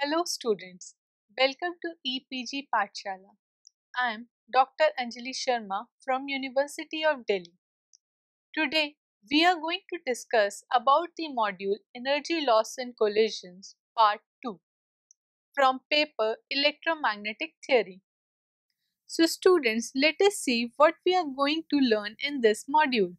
Hello students, welcome to EPG Pathshala. I am Dr. Anjali Sharma from University of Delhi. Today we are going to discuss about the module Energy Loss and Collisions Part 2 from paper Electromagnetic Theory. So students, let us see what we are going to learn in this module.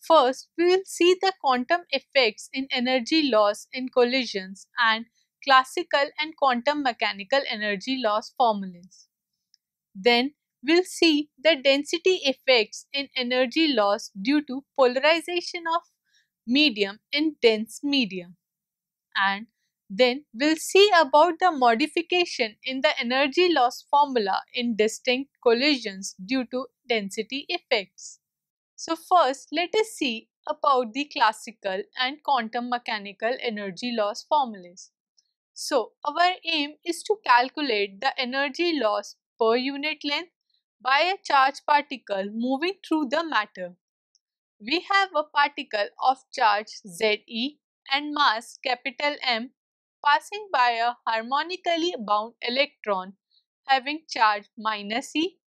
First, we will see the quantum effects in energy loss in collisions and classical and quantum mechanical energy loss formulas. Then, we'll see the density effects in energy loss due to polarization of medium in dense medium. And then, we'll see about the modification in the energy loss formula in distinct collisions due to density effects. So first, let us see about the classical and quantum mechanical energy loss formulas. So our aim is to calculate the energy loss per unit length by a charged particle moving through the matter. We have a particle of charge Ze and mass capital M passing by a harmonically bound electron having charge -e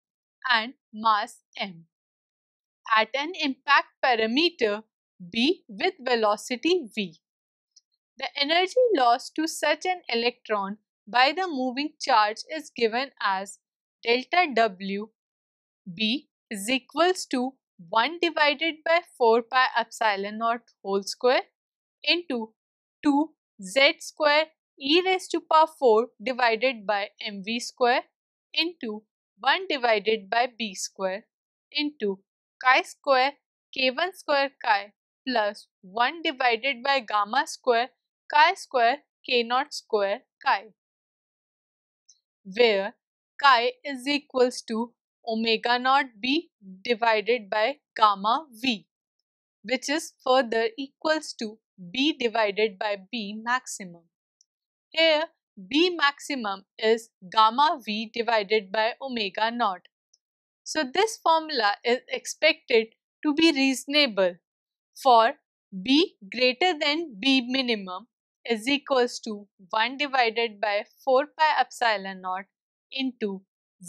and mass m at an impact parameter b with velocity v. The energy lost to such an electron by the moving charge is given as delta W b is equals to 1 divided by 4 pi epsilon naught whole square into 2 z square e raised to power 4 divided by mv square into 1 divided by b square into chi square k1 square chi plus 1 divided by gamma square chi square k0 square chi, where chi is equals to omega naught b divided by gamma v, which is further equals to b divided by b maximum. Here b maximum is gamma v divided by omega naught. So this formula is expected to be reasonable for b greater than b minimum is equals to 1 divided by 4 pi epsilon naught into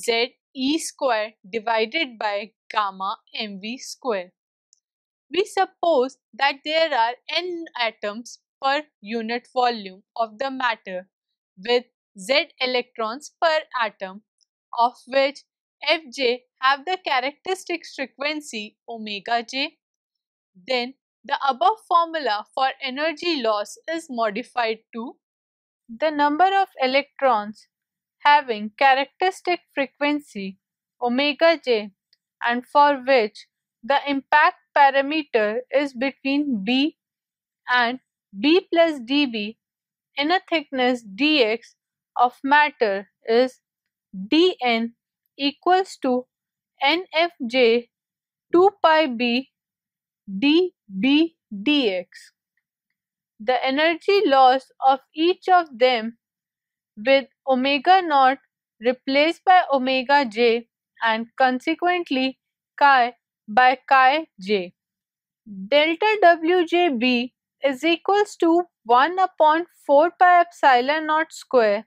z e square divided by gamma mv square. We suppose that there are n atoms per unit volume of the matter with z electrons per atom, of which Fj have the characteristic frequency omega j. Then the above formula for energy loss is modified to the number of electrons having characteristic frequency omega j and for which the impact parameter is between b and b plus dv in a thickness dx of matter is dn equals to nfj 2 pi b dB dx. The energy loss of each of them with omega naught replaced by omega j and consequently chi by chi j. Delta Wjb is equals to 1 upon 4 pi epsilon naught square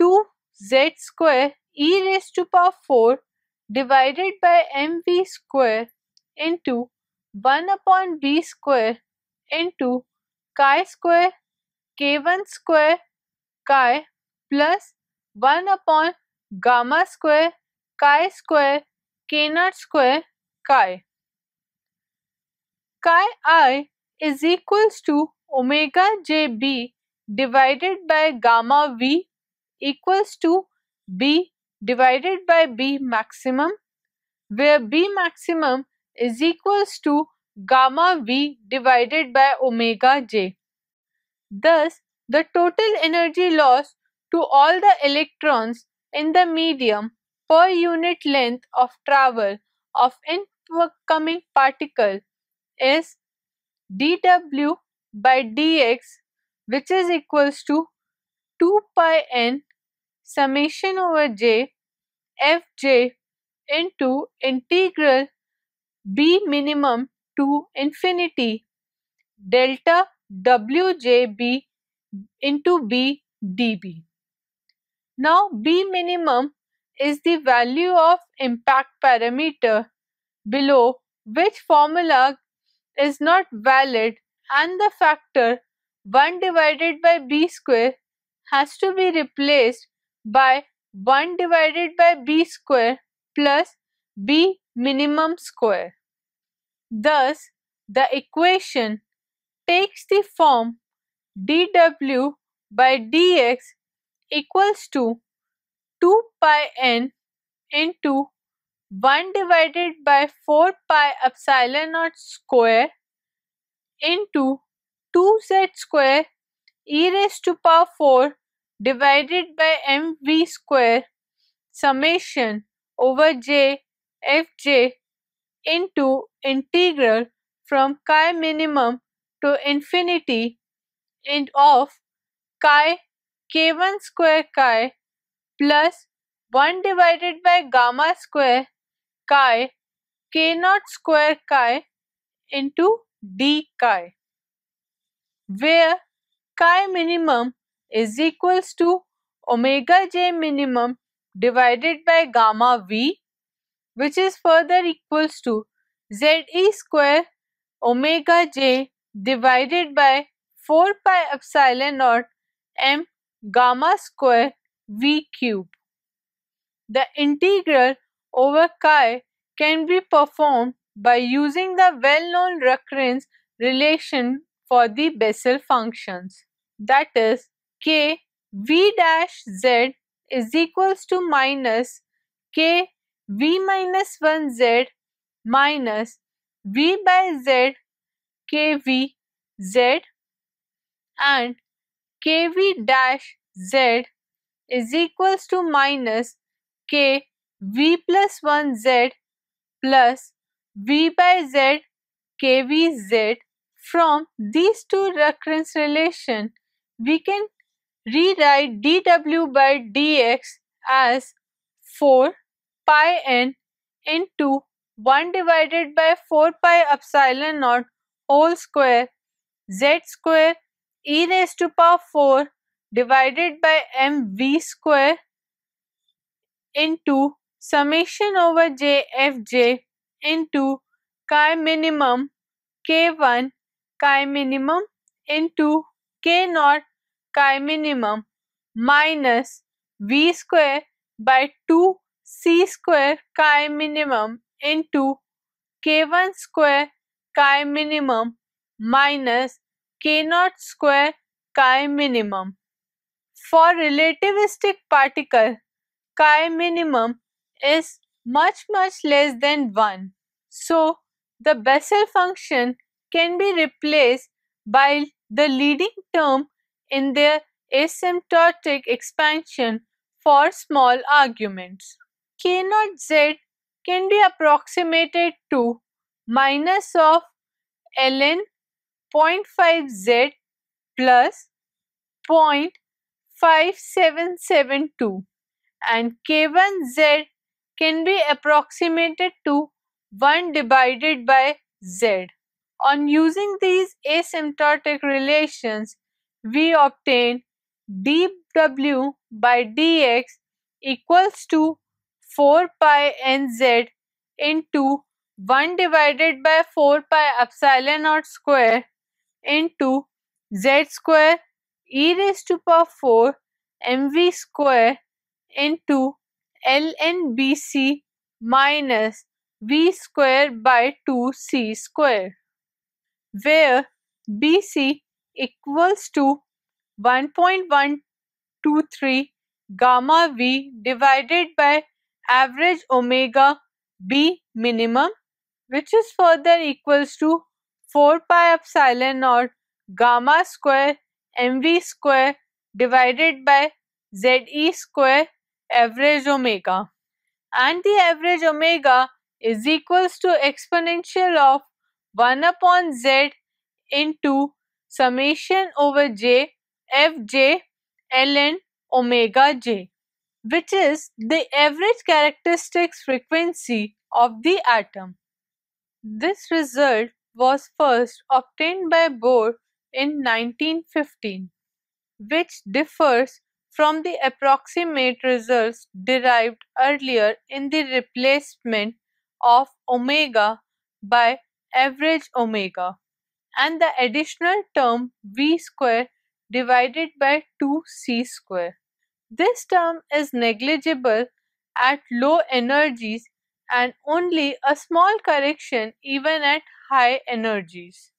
2 z square e raised to power 4 divided by mv square into 1 upon b square into chi square k1 square chi plus 1 upon gamma square chi square k0 square chi. Chi I is equals to omega jb divided by gamma v equals to b divided by b maximum, where b maximum is equals to gamma v divided by omega j. Thus, the total energy loss to all the electrons in the medium per unit length of travel of incoming particle is dw by dx, which is equals to 2 pi n summation over j fj into integral b minimum to infinity delta wjb into b dB. Now B minimum is the value of impact parameter below which formula is not valid, and the factor 1 divided by B square has to be replaced by 1 divided by B square plus B minimum square. Thus, the equation takes the form dW by dx equals to 2 pi n into 1 divided by 4 pi epsilon naught square into 2z square e raised to power 4 divided by mv square summation over j fj into integral from chi minimum to infinity of chi k1 square chi plus 1 divided by gamma square chi k naught square chi into d chi, where chi minimum is equals to omega j minimum divided by gamma v, which is further equals to ze square omega j divided by 4 pi epsilon naught m gamma square v cube. The integral over chi can be performed by using the well-known recurrence relation for the Bessel functions, that is k v dash z is equals to minus k v minus 1 z minus v by z k v z, and k v dash z is equals to minus k v plus 1 z plus v by z k v z. From these two recurrence relation, we can rewrite dw by dx as 4 pi n into 1 divided by 4 pi epsilon naught whole square z square e raised to power 4 divided by mv square into summation over j fj into chi minimum k1 chi minimum into k naught chi minimum minus v square by 2 c square chi minimum into k1 square chi minimum minus k naught square chi minimum. For relativistic particle, chi minimum is much less than 1. So, the Bessel function can be replaced by the leading term in their asymptotic expansion for small arguments. K naught z can be approximated to minus of ln 0.5 z plus 0.5772, and k1z can be approximated to 1 divided by z. On using these asymptotic relations, we obtain dw by dx equals to 4 pi nz into 1 divided by 4 pi epsilon naught square into z square e raised to power 4 mv square into ln bc minus v square by 2c square, where bc equals to 1.123 gamma v divided by average omega b minimum, which is further equals to 4 pi epsilon naught gamma square mv square divided by ze square average omega, and the average omega is equals to exponential of 1 upon z into summation over j fj ln omega j, which is the average characteristics frequency of the atom. This result was first obtained by Bohr in 1915. which differs from the approximate results derived earlier in the replacement of omega by average omega, and the additional term v square divided by 2c square. This term is negligible at low energies and only a small correction even at high energies.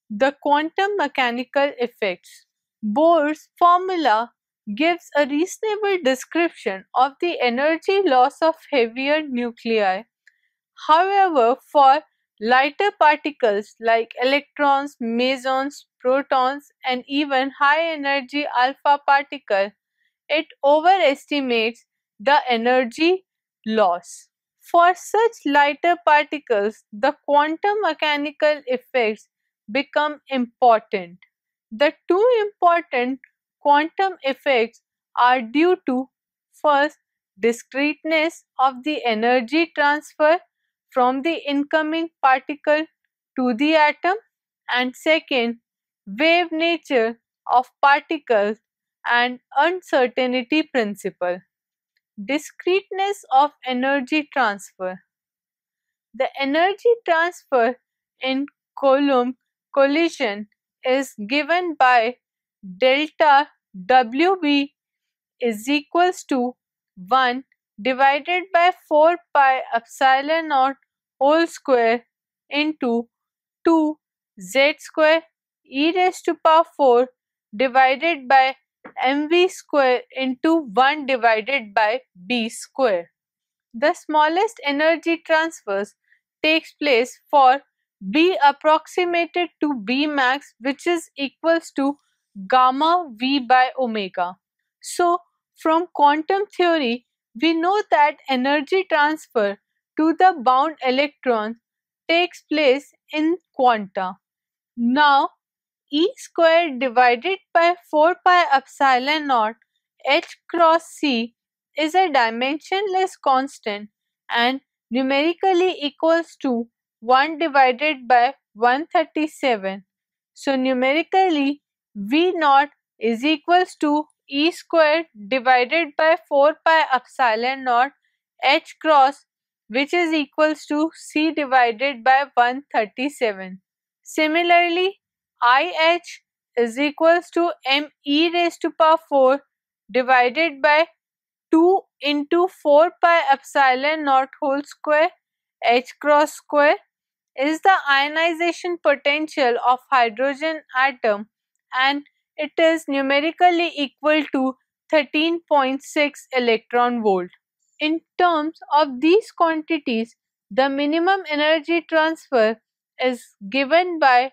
The quantum mechanical effects. Bohr's formula gives a reasonable description of the energy loss of heavier nuclei. However, for lighter particles like electrons, mesons, protons, and even high energy alpha particle, it overestimates the energy loss. For such lighter particles, the quantum mechanical effects become important. The two important quantum effects are due to: first, discreteness of the energy transfer from the incoming particle to the atom, and second, wave nature of particles and uncertainty principle. Discreteness of energy transfer. The energy transfer in Coulomb collision is given by delta Wb is equals to 1 divided by 4 pi epsilon naught whole square into 2 z square e raised to power 4 divided by mv square into 1 divided by b square. The smallest energy transfers takes place for B approximated to B max, which is equals to gamma V by omega. So from quantum theory, we know that energy transfer to the bound electron takes place in quanta. Now E squared divided by 4 pi epsilon naught h cross c is a dimensionless constant and numerically equals to 1 divided by 137. So numerically V naught is equals to E squared divided by 4 pi epsilon naught h cross, which is equals to c divided by 137. Similarly, IH is equals to m e raised to power 4 divided by 2 into 4 pi epsilon naught whole square h cross square is the ionization potential of hydrogen atom, and it is numerically equal to 13.6 electron volt. In terms of these quantities, the minimum energy transfer is given by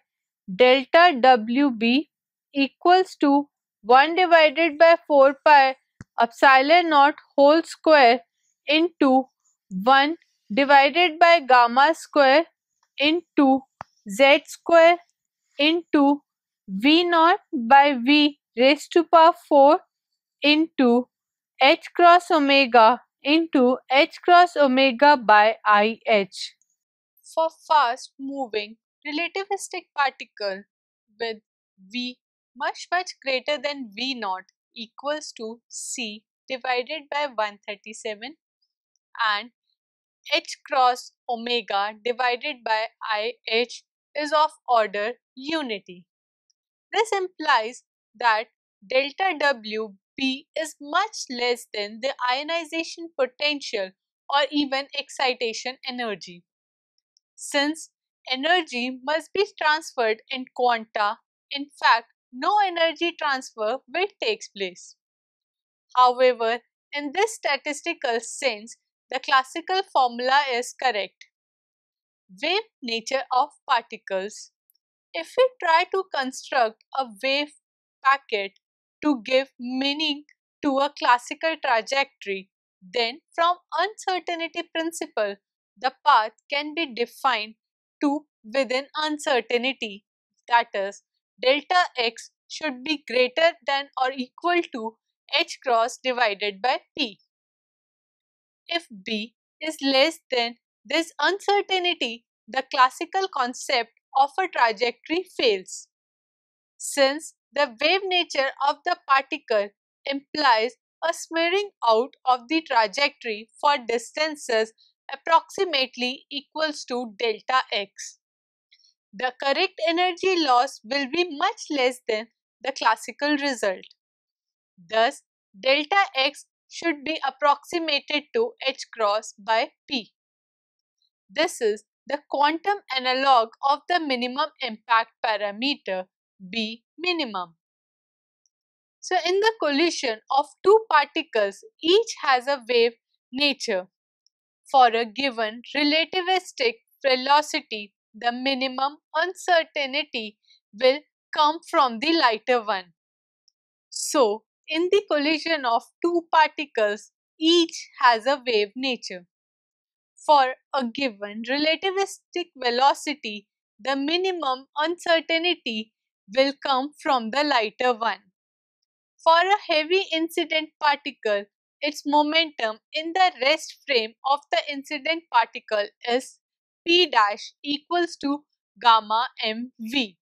delta Wb equals to 1 divided by 4 pi epsilon naught whole square into 1 divided by gamma square into z square into v naught by v raised to power 4 into h cross omega into h cross omega by IH. For fast moving relativistic particle with V much greater than V naught equals to C divided by 137 and h cross omega divided by IH is of order unity. This implies that delta W B is much less than the ionization potential or even excitation energy. Since energy must be transferred in quanta, in fact, no energy transfer will take place. However, in this statistical sense, the classical formula is correct. Wave nature of particles. If we try to construct a wave packet to give meaning to a classical trajectory, then from uncertainty principle, the path can be defined to within uncertainty, that is, delta x should be greater than or equal to h cross divided by p. If b is less than this uncertainty, the classical concept of a trajectory fails. Since the wave nature of the particle implies a smearing out of the trajectory for distances approximately equals to delta x. The correct energy loss will be much less than the classical result. Thus, delta x should be approximated to h cross by p. This is the quantum analog of the minimum impact parameter B minimum. So, in the collision of two particles, each has a wave nature. For a given relativistic velocity, the minimum uncertainty will come from the lighter one. So, in the collision of two particles, each has a wave nature. For a given relativistic velocity, the minimum uncertainty will come from the lighter one. For a heavy incident particle, its momentum in the rest frame of the incident particle is p dash equals to gamma mv,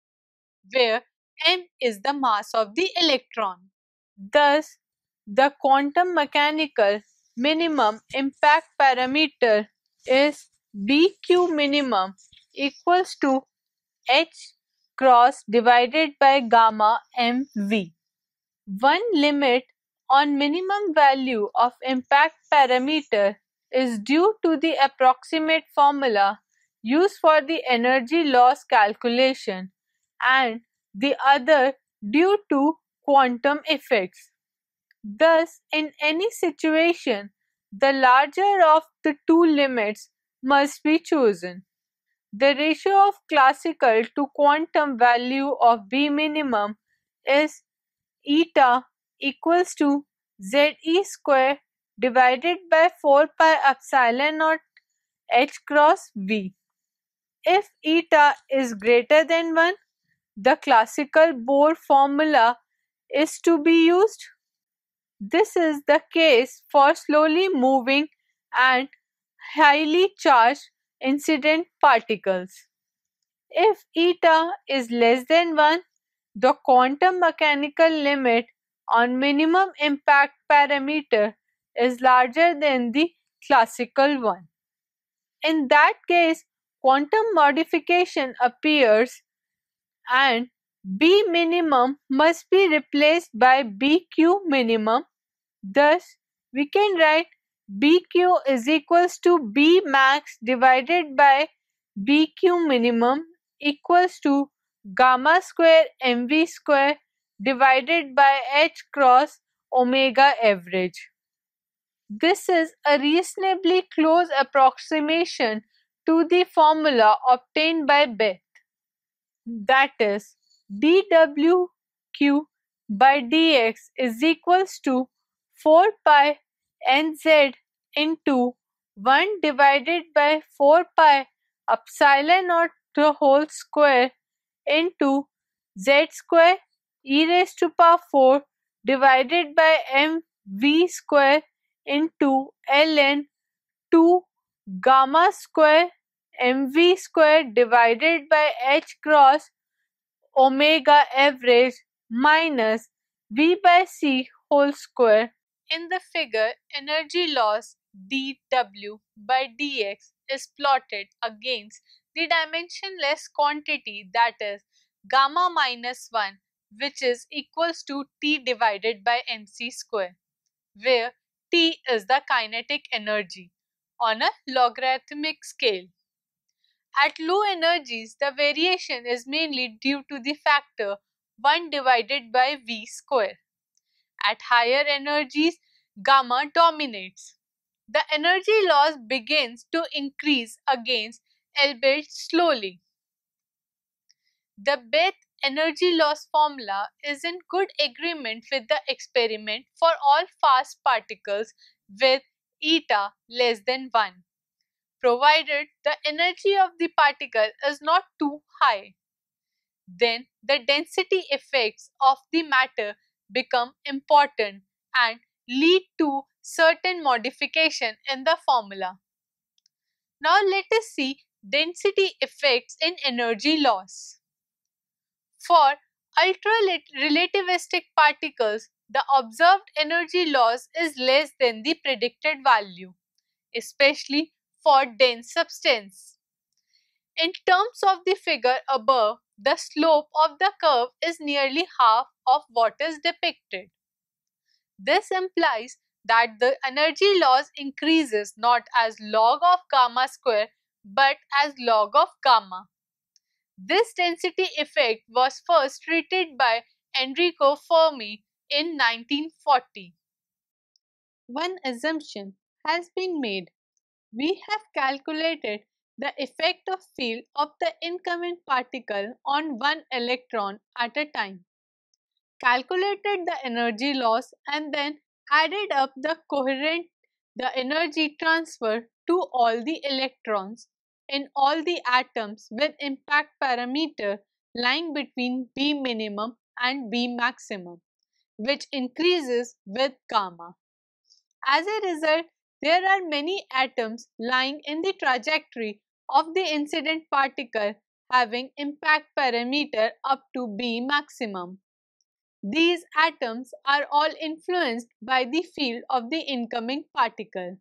where m is the mass of the electron. Thus, the quantum mechanical minimum impact parameter is BQ minimum equals to H cross divided by gamma mv. One limit on minimum value of impact parameter is due to the approximate formula used for the energy loss calculation, and the other due to quantum effects. Thus, in any situation, the larger of the two limits must be chosen. The ratio of classical to quantum value of B minimum is eta equals to Ze square divided by 4 pi epsilon naught h cross V. If eta is greater than 1, the classical Bohr formula is to be used. This is the case for slowly moving and highly charged incident particles. If eta is less than 1, the quantum mechanical limit on minimum impact parameter is larger than the classical one. In that case, quantum modification appears and B minimum must be replaced by BQ minimum. Thus, we can write BQ is equals to B max divided by BQ minimum equals to gamma square mv square divided by h cross omega average. This is a reasonably close approximation to the formula obtained by Bethe. That is, dwq by dx is equals to 4 pi nz into 1 divided by 4 pi epsilon naught the whole square into z square e raised to power 4 divided by mv square into ln 2 gamma square mv square divided by h cross omega average minus v by c whole square. In the figure, energy loss dw by dx is plotted against the dimensionless quantity, that is gamma minus 1, which is equals to T divided by mc square, where T is the kinetic energy on a logarithmic scale. At low energies, the variation is mainly due to the factor 1 divided by V square. At higher energies, gamma dominates. The energy loss begins to increase against, albeit slowly. The Bethe energy loss formula is in good agreement with the experiment for all fast particles with eta less than 1, provided the energy of the particle is not too high. Then the density effects of the matter become important and lead to certain modification in the formula. Now let us see density effects in energy loss. For ultra-relativistic particles, the observed energy loss is less than the predicted value, especially for dense substance. In terms of the figure above, the slope of the curve is nearly half of what is depicted. This implies that the energy loss increases not as log of gamma square but as log of gamma. This density effect was first treated by Enrico Fermi in 1940. One assumption has been made. We have calculated the effective field of the incoming particle on one electron at a time, calculated the energy loss, and then added up the energy transfer to all the electrons in all the atoms with impact parameter lying between B minimum and B maximum, which increases with gamma. As a result, there are many atoms lying in the trajectory of the incident particle having impact parameter up to B maximum. These atoms are all influenced by the field of the incoming particle.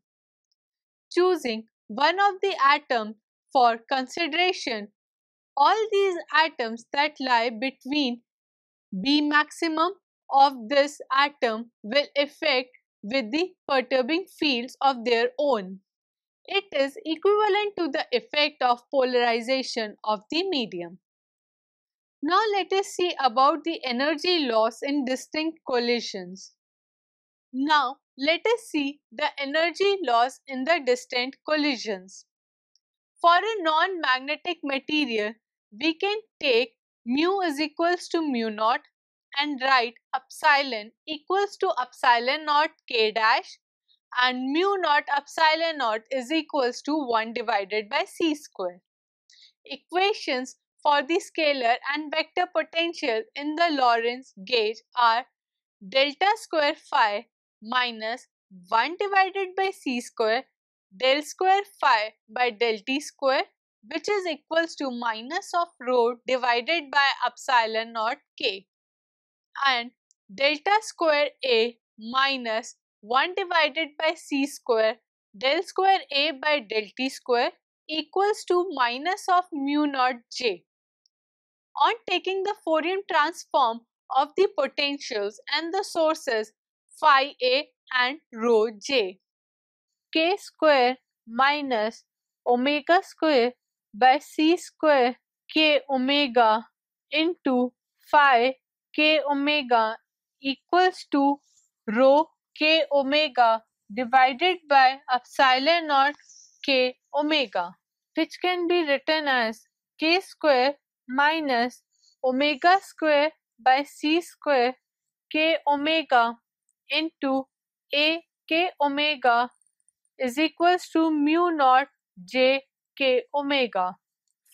Choosing one of the atoms for consideration, all these atoms that lie between B maximum of this atom will affect with the perturbing fields of their own. It is equivalent to the effect of polarization of the medium. Now let us see about the energy loss in distinct collisions. Now let us see the energy loss in the distant collisions. For a non-magnetic material, we can take mu is equals to mu naught and write epsilon equals to epsilon naught k dash and mu naught epsilon naught is equals to 1 divided by c square. Equations for the scalar and vector potential in the Lorentz gauge are delta square phi minus 1 divided by c square del square phi by del t square, which is equals to minus of rho divided by epsilon naught k, and delta square A minus 1 divided by c square del square A by del t square equals to minus of mu naught j. On taking the Fourier transform of the potentials and the sources phi A and rho j, k square minus omega square by c square k omega into phi k omega equals to rho k omega divided by epsilon naught k omega, which can be written as k square minus omega square by c square k omega into a k omega is equals to mu naught j k omega.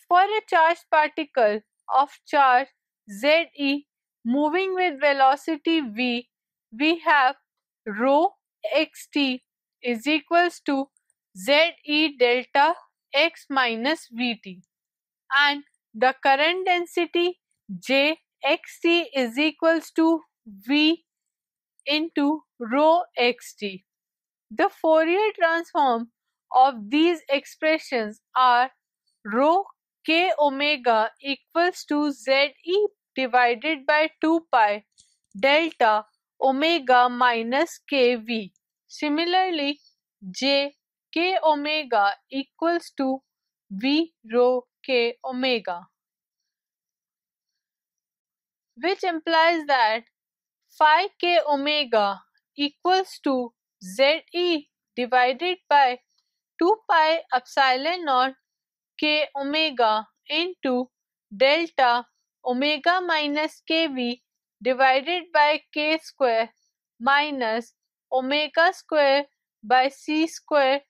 For a charged particle of charge Ze moving with velocity v, we have rho xt is equals to Ze delta x minus vt, and the current density J xt is equals to v into rho xt. The Fourier transform of these expressions are rho k omega equals to Ze divided by 2 pi delta omega minus kv. Similarly, j k omega equals to v rho k omega, which implies that phi k omega equals to Ze divided by 2 pi epsilon naught k omega into delta omega minus kv divided by k square minus omega square by c square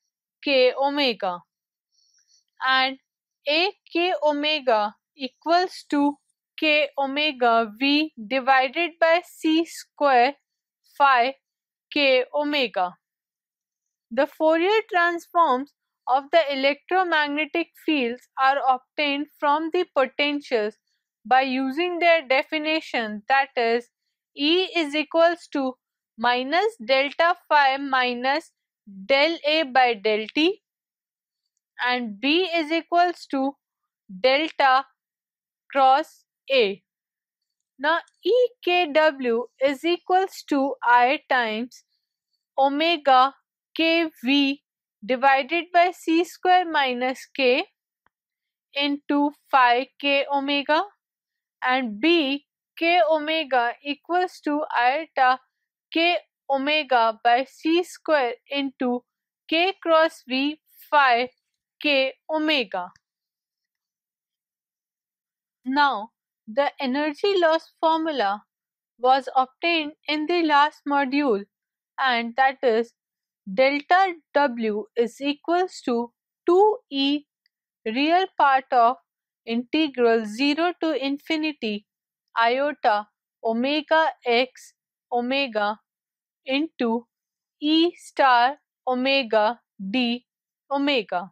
k omega, and a k omega equals to k omega v divided by c square phi k omega. The Fourier transforms of the electromagnetic fields are obtained from the potentials by using their definition, that is E is equals to minus delta phi minus del A by del T, and B is equals to delta cross A. Now EKW is equals to I times omega kV divided by C square minus K into phi k omega, and B k omega equals to iota k omega by C square into K cross V phi k omega. Now the energy loss formula was obtained in the last module, and that is delta W is equals to 2E real part of integral 0 to infinity iota omega x omega into E star omega d omega.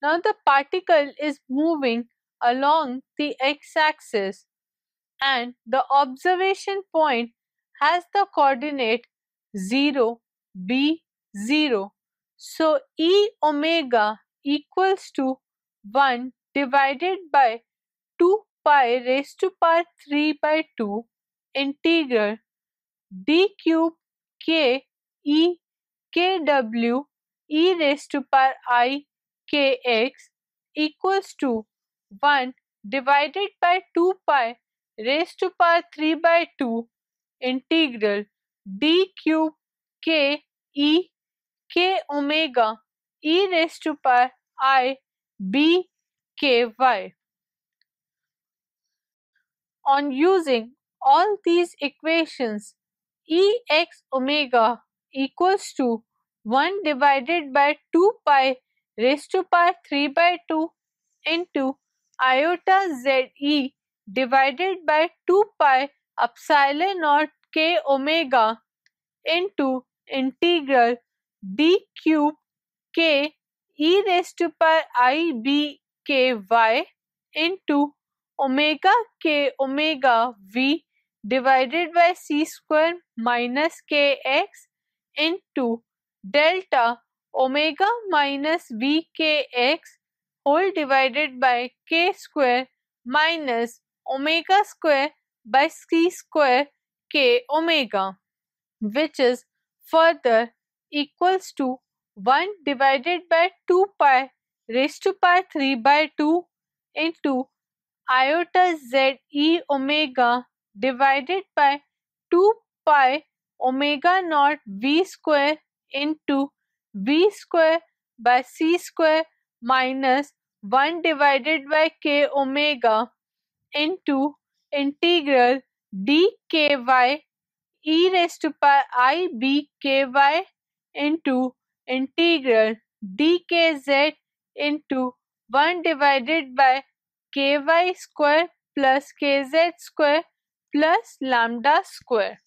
Now the particle is moving along the x-axis, and the observation point has the coordinate 0, b, 0. So E omega equals to 1 divided by 2 pi raised to power 3 by 2 integral d cube k e kw e raised to power I kx equals to 1 divided by 2 pi raised to power 3 by 2 integral d cube k e k omega e raised to power I b k y. On using all these equations, E x omega equals to 1 divided by 2 pi raised to power 3 by 2 into iota z e divided by 2 pi epsilon naught k omega into integral d cube k e raised to power I b k y into omega k omega v divided by c square minus kx into delta omega minus vkx whole divided by k square minus omega square by c square k omega, which is further equals to 1 divided by 2 pi raised to power 3 by 2 into iota z e omega divided by 2 pi omega naught v square into v square by c square minus 1 divided by k omega into integral dky e raised to power I b k y into integral dkz into 1 divided by ky square plus kz square plus lambda square,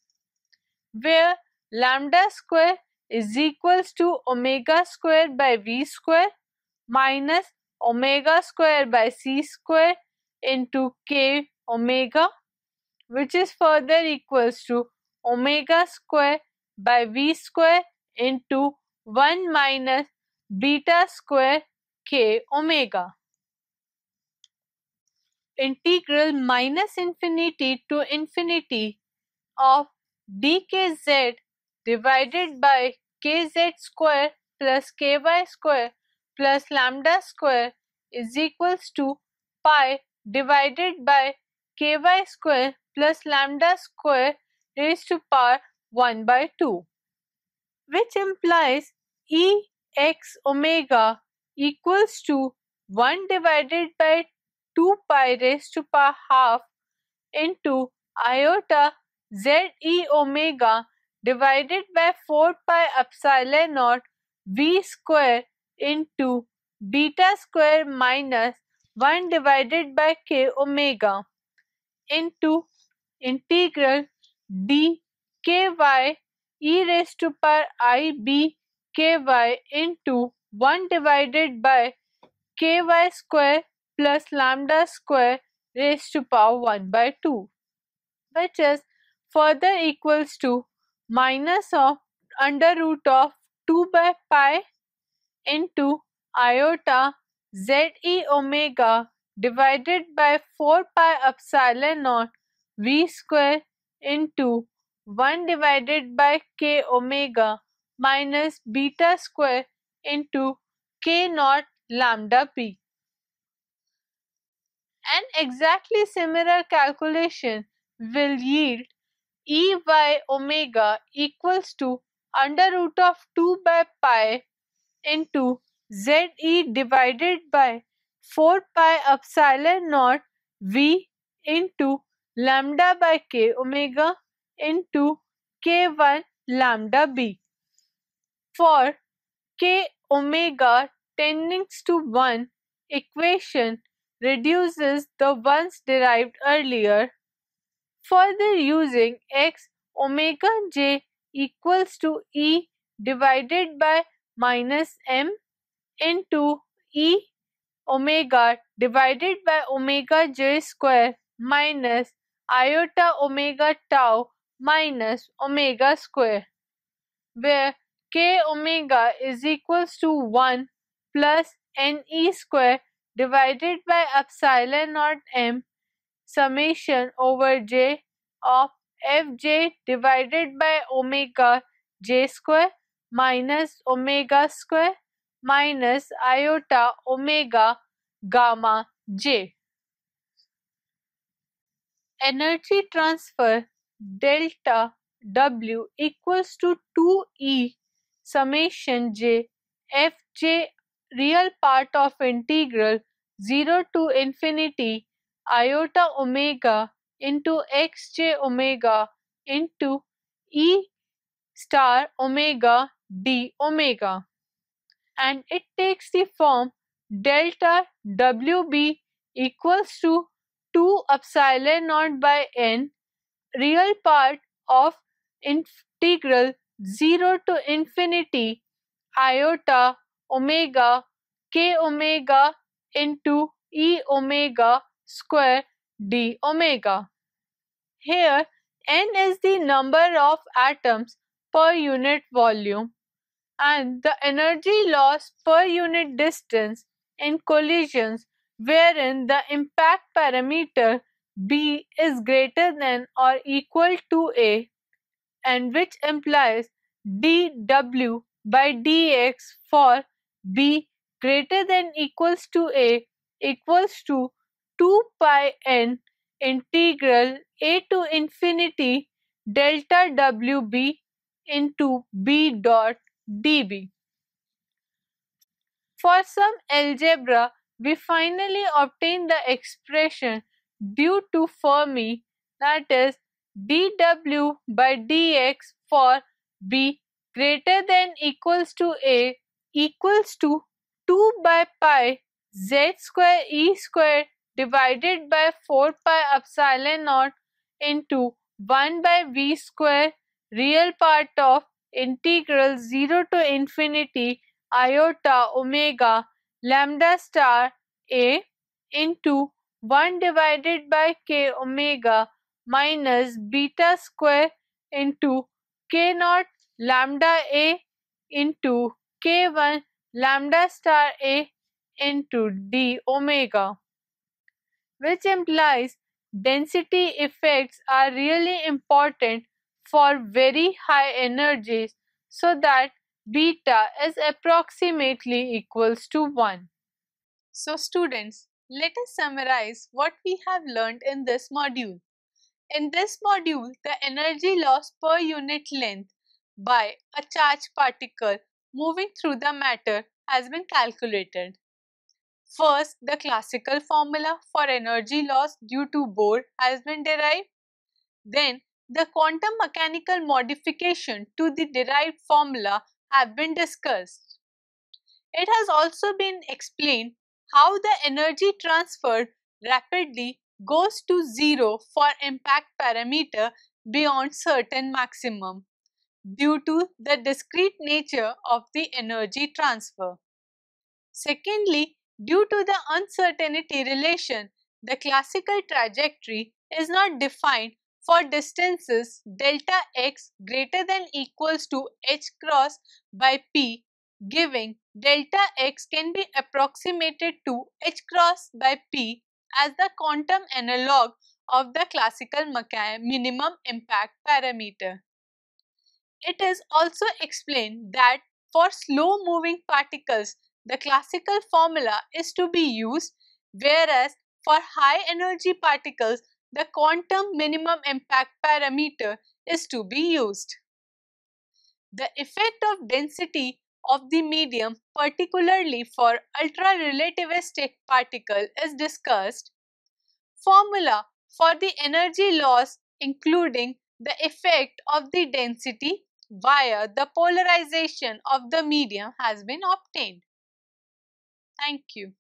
where lambda square is equals to omega square by v square minus omega square by c square into k omega, which is further equals to omega square by v square into 1 minus beta square k omega. Integral minus infinity to infinity of dkz divided by kz square plus ky square plus lambda square is equals to pi divided by ky square plus lambda square raised to power 1 by 2, which implies E x omega equals to 1 divided by 2 pi raised to power half into iota z e omega divided by 4 pi epsilon naught v square into beta square minus 1 divided by k omega into integral d ky e raised to power I b ky into 1 divided by ky square plus lambda square raised to power 1 by 2, which is further equals to minus of under root of 2 by pi into iota ze omega divided by 4 pi epsilon naught v square into 1 divided by k omega minus beta square into k naught lambda p. An exactly similar calculation will yield Ey omega equals to under root of 2 by pi into Ze divided by 4 pi epsilon naught V into lambda by k omega into k1 lambda b. For k omega tending to 1, equation reduces the ones derived earlier. Further, using x omega j equals to E divided by minus m into E omega divided by omega j square minus iota omega tau minus omega square, where k omega is equals to 1 plus ne square divided by epsilon naught m summation over j of fj divided by omega j square minus omega square minus iota omega gamma j. Energy transfer delta W equals to 2E summation j fj real part of integral 0 to infinity iota omega into xj omega into E star omega d omega, and it takes the form delta WB equals to 2 epsilon naught by n real part of integral 0 to infinity iota omega k omega into E omega square d omega. Here n is the number of atoms per unit volume and the energy loss per unit distance in collisions wherein the impact parameter B is greater than or equal to A, and which implies dW by dx for B greater than equals to A equals to 2 pi n integral A to infinity delta WB into B dot dB. For some algebra, we finally obtain the expression due to Fermi, that is dW by dx for B greater than equals to A equals to 2 by pi z square E square divided by 4 pi epsilon naught into 1 by V square real part of integral 0 to infinity iota omega lambda star A into 1 divided by k omega minus beta square into k naught lambda A into k1 lambda star A into d omega, which implies density effects are really important for very high energies, so that beta is approximately equals to 1. So students, let us summarize what we have learned in this module. In this module, the energy loss per unit length by a charged particle moving through the matter has been calculated. First, the classical formula for energy loss due to Bohr has been derived. Then, the quantum mechanical modification to the derived formula have been discussed. It has also been explained how the energy transferred rapidly goes to zero for impact parameter beyond certain maximum due to the discrete nature of the energy transfer. Secondly, due to the uncertainty relation the classical trajectory is not defined for distances delta x greater than equals to h cross by p, giving delta x can be approximated to h cross by p as the quantum analog of the classical minimum impact parameter. It is also explained that for slow moving particles, the classical formula is to be used, whereas for high energy particles, the quantum minimum impact parameter is to be used. The effect of density of the medium, particularly for ultra-relativistic particle, is discussed. Formula for the energy loss, including the effect of the density via the polarization of the medium, has been obtained. Thank you.